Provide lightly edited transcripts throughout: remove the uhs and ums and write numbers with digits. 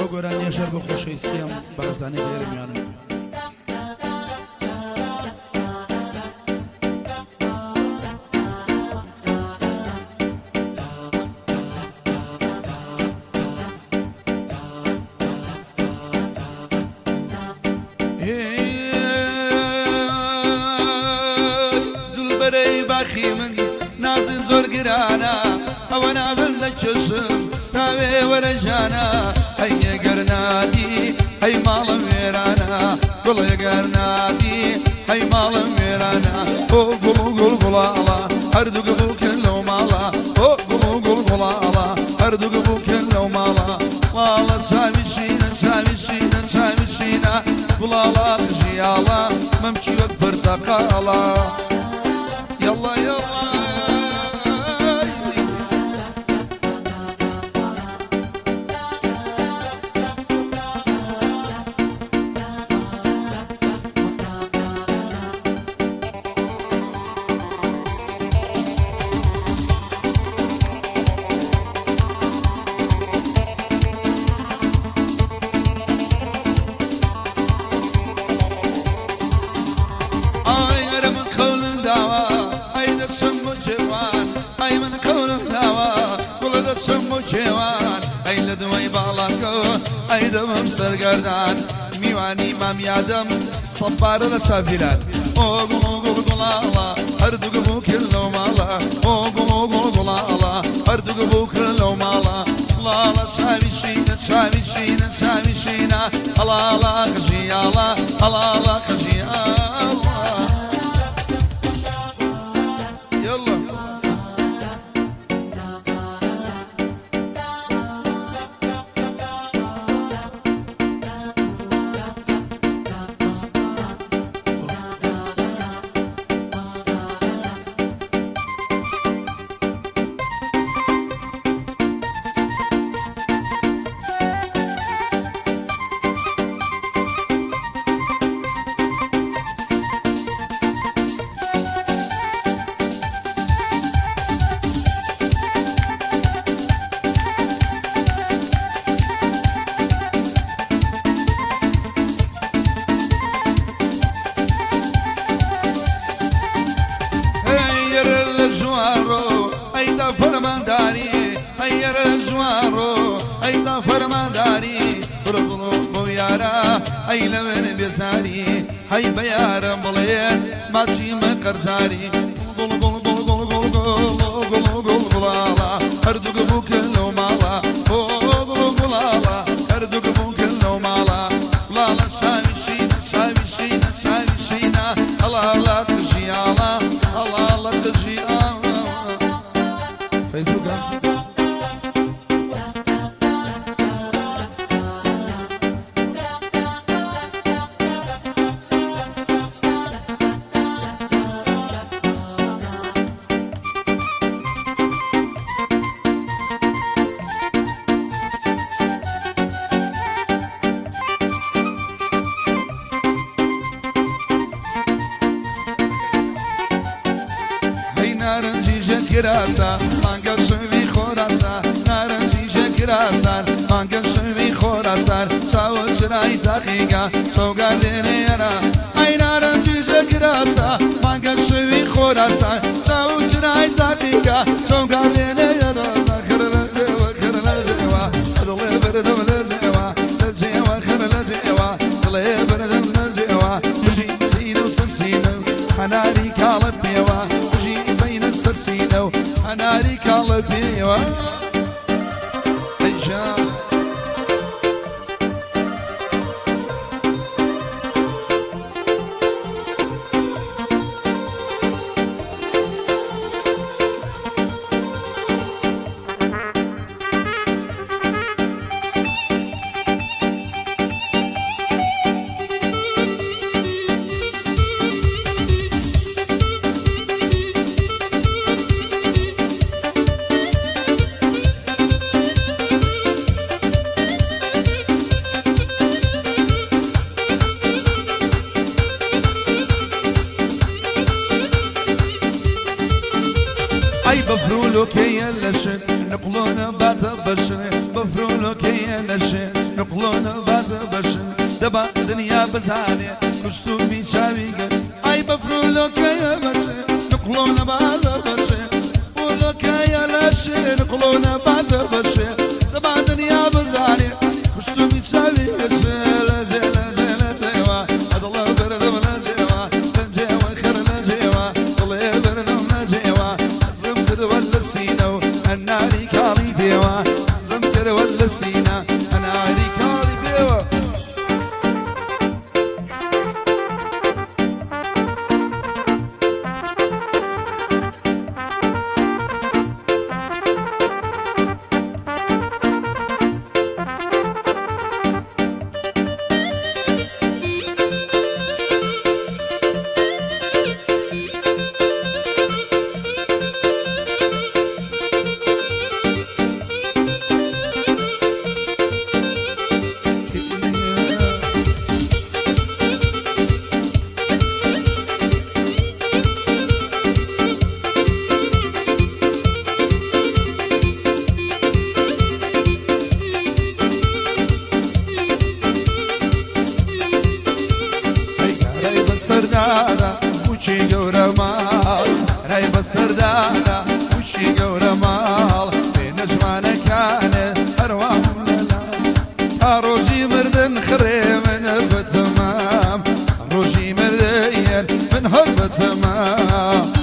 بۆ گۆران نێژەر بە خۆشەویستیام بەڕێزانەی بێرەمیانم دڵبەرەی باخی من نازن زۆر گرانە ئەوە نازن دەچشم تاوێ وەرەجانە هەی ئەگەر نادی هەی ماڵم وێرانە گوڵ ئەگەر نادی هەی ماڵم وێرانە ئۆ گوڵ و گوڵ گوڵاڵە هەردووک بووکن لەو ماڵە ئۆ گوڵ و گوڵ گوڵاڵە هەردووک بووکن لەو ماڵە واڵە چاوی شینە چاوی شینە چاوی شینە گوڵاڵە قژیاڵە مەمکی وەک پرتەقاڵە يلا يلا سمو جوان ای لدوی بالاکو ای دمم سرگردان میوانی مام یادم صبار لشافیلان او گلو گل گلالا هر دو گبو کلو مالا او گلو گل گلالا هر دو گبو کلو مالا لالا چاوی شینه چاوی شینه چاوی شینه الالا خجیالا الالا خجیالا يلا الجوارو ايدا فرمانداري هير الجوارو ايدا فرمانداري رضو يارا اي لمن بيساري هي بيار مليان ما تشي مقرزاري قول قول قول قول قول قول قول قول قول هردوك بوك لو مالا قول قول هردوك بوك لو مالا لا لا شاوي شينا شاوي شينا شاوي شينا الله الله تجي الله الله الله تجي فيسبوك نارنجی جکراسا مانگل شوی خوراسا نارنجی جکراسا مانگل شوی خوراسا چاو چرای دقیقا شوگر دینیرا ای نارنجی جکراسا مانگل شوی خوراسا چاو چرای دقیقا شوگر دینیرا خرل جوا خرل جوا دلی بردم لجوا لجوا خرل جوا دلی بردم لجوا يجي سينو سنسينو حناري كالب بيوا سرسينو أنا ريك قلبي وجان بفرولو كي يلشن نقلون بعد بشن بفرولو كي يلشن نقلون بعد بشن دبا دنيا بزاني كشتو بيشاوي قد اي بفرولو كي يلشن نقلون بعد بشن بفرولو كي يلشن نقلون بعد بشن دبا دنيا بزاني كشتو بيشاوي قد سينا أنا علي كاري بيوا سردادا وشي قورا مال رايب السردادا وشي قورا مال بين جوانا كان أرواهم لنا روجي مردن خري من البتمام روجي مردين من هالبتمام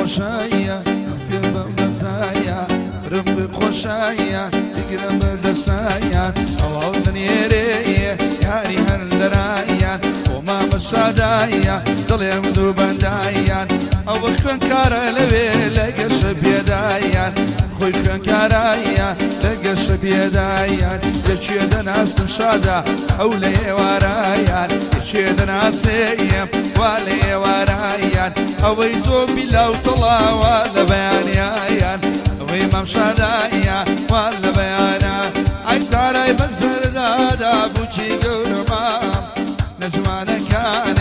خوشايا في بمسايا رب خوشايا تقرب دسايا او دنيري ياري هالدرايا وما مشادايا ضل مدو بندايا او خن كار لبي لقش بيدايا خوي خن كارايا لقش بيدايا يشيد ناس مشادا او لي ورايا يشيد ناس ولي ورايا اويتو بلا وطلع ولا بيانيا وي ممشدايا ولا بيانا اي ترى بزر دادا بوشي قرما نجوانا كان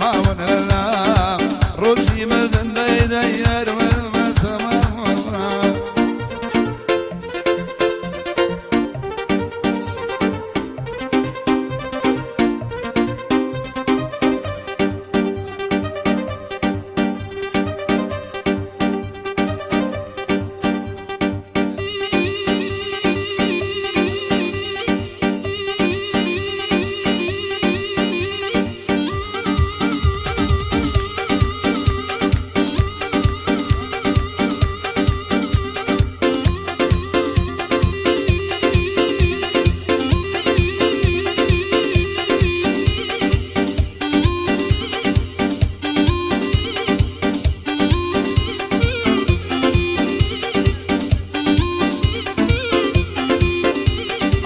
ما ونلا روجي مدن داير والما تمام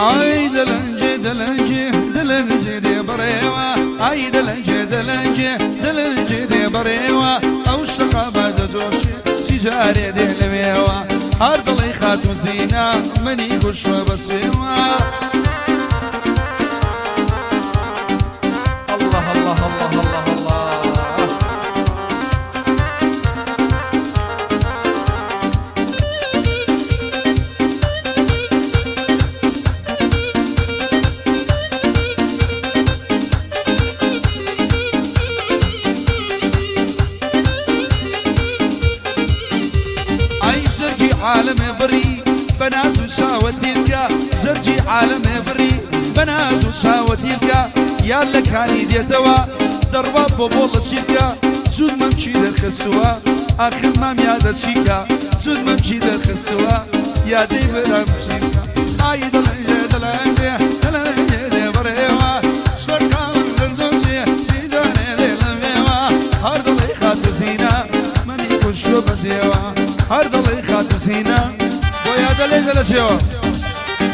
اي دلنجي دلنجي دلنجي دي بريوة اي دلنجي دلنجي دلنجي دي بريوة او الشقابة دزوشي سجاري دي لبيوة هارد الله خاتو زينة مني كشوة بسيوة الله الله الله الله الله عالم بري بناس وشاوت يلقى زرجي عالم بري بناس وشاوت يلقى يا لك هاني ديتوا دربا بوبول شيكا زود ممشي للخسوا اخر ما مياد شيكا زود ممشي للخسوا يا دي برام شيكا اي دلنجي دلنجي بچێەوە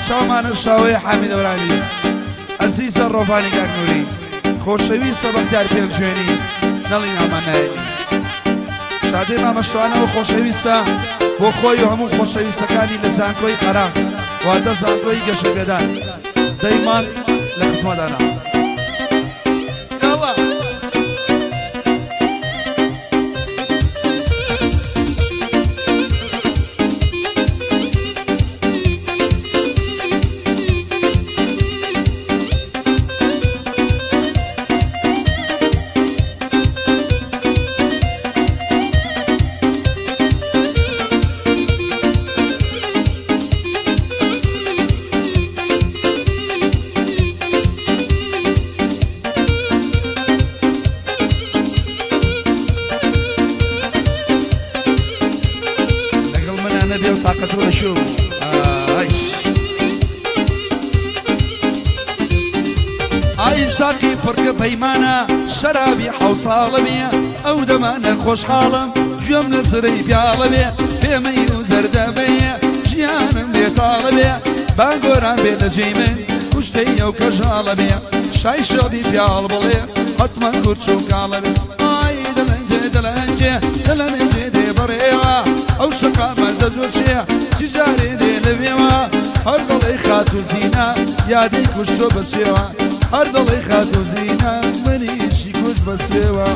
چاومانە شاوەیە حامید ئەورانی ئەزیزە ڕۆڤانی گاگنووری خۆشەویستە بەختیار پێکجوێنی نەڵی نامان نایەنی شادێ مامەشوانەوە خۆشەویستە بۆ خۆی و هەموو خۆشەویستەکانی لە زانکۆی قەراغ واتە زانکۆی گەشەپێدان دەیمان لە خزمەدانە بێ و تاقەت ڕۆ شو ئای ساقی پڕکە پەیمانە شەرابی حەو ساڵە بێ ئەو دەمانە خۆشحاڵم گوێم لە زرەی پیاڵە بێ پێمەی و زەردە بێ ژیانم لێتاڵە بێ با گۆران بێ لە جێی من کوشتەی ئەو کەژاڵە بێ شای شۆدی پیاڵ بڵێ حتمە کورچ و کاڵە بێ ئای دەلەنجێ دەلەنجێ دەلەنجێ دێ بەڕێوە ئەو شقامە دەجۆچێ چی جارێ دێ لەوێوە هەر دڵی خات و زینە یادی کوشتۆ بەسێوە هەر دڵی خات و زینە منیشی کوش بەسێوە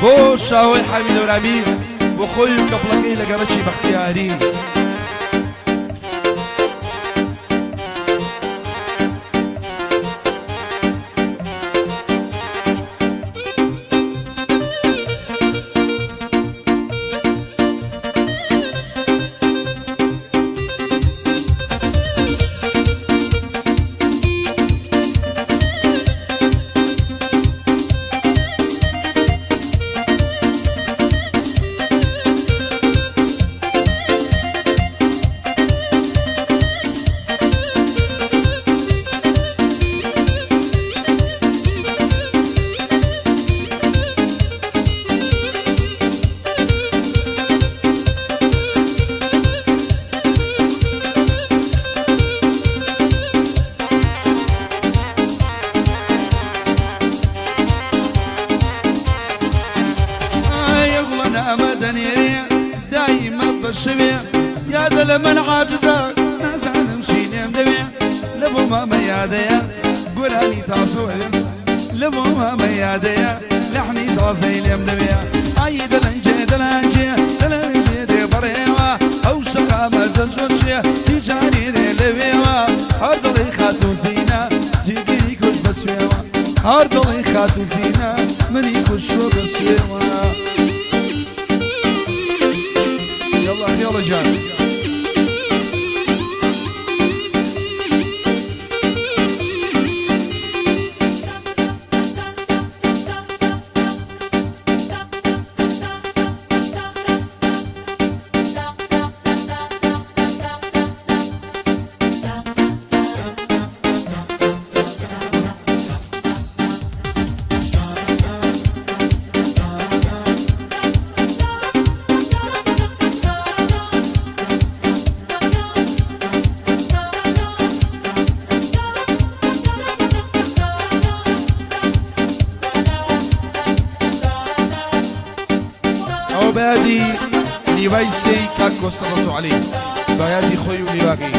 بۆ شاوەی حەمید ئەورانی بۆ خۆی و کەپڵەکەی لەگەڕەکی بەختیاری شوێ یادە لە من عاجزە نازانم شینێم دەوێ لە بۆ مامە یادەیە گۆرانی تازۆێ لە بۆ مامە یادەیە لەحنی تازەی لێم دەوێ ئای دەلەنجێ دەلەنجێ دەلەنجێ دێ بەڕێوە ئەو شەقامە جەنجۆچێ تیجاری دێ لەوێوە هەر دڵی خات و زینە جێگیری کوش بەسوێوە هەر دڵی خات و زینە منی کوشۆ بەسوێوە يلا جان بادي نيوايسي كاكو صلصوا عليه بادي خوي ونيواقي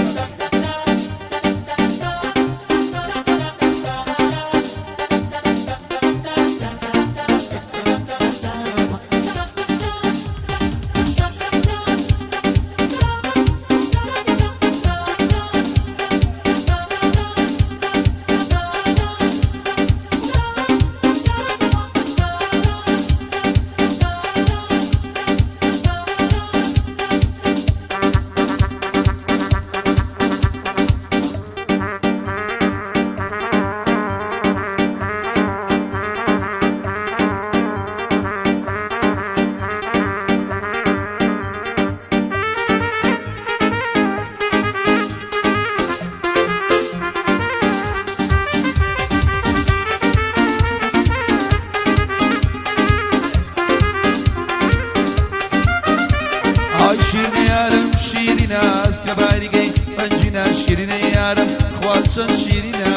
چەند شیرینە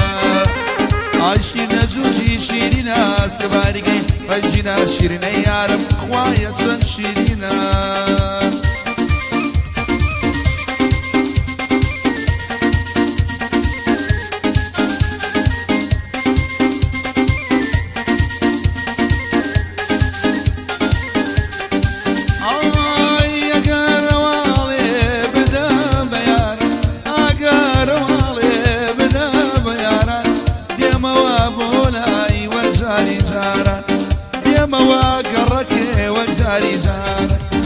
ئای شیرنە جوجی شیرینە ئەسکەباریگەی ڕەنجینە شیرینەی یارم خوایە چەند شیرینە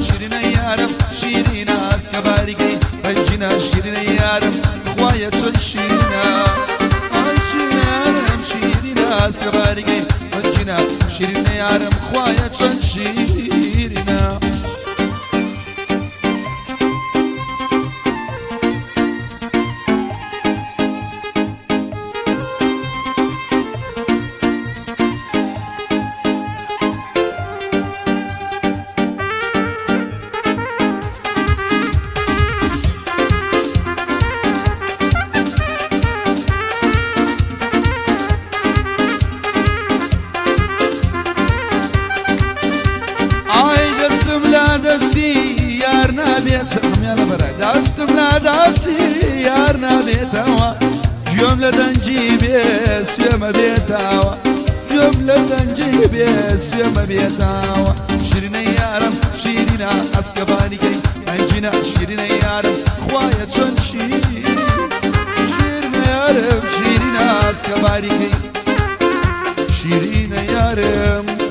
شیرینە یارم شیرینە ئەسکەباریگەی ڕەنجینە شیرینە یارم خوایە چەند شیرینە ئای شیرینە یارم شیرینە ئەسکەباریگەی ڕەنجینە شیرینە یارم خوایە چەند شیرینە دەستی یار نابێتەوە دەستم لا دەستی یار نابێتەوە گوێم لە دەنجی بێ سوێمە بێتەوە گوێم لە دەنجی بێ سوێمە بێتەوە شیرینە یارم شیرینە ئەسکەباریگەی ڕەنجینە شیرینە یارم خوایە چەند شیرینە یارم شیرینە ئەسکەباریگەی شیرینە یارم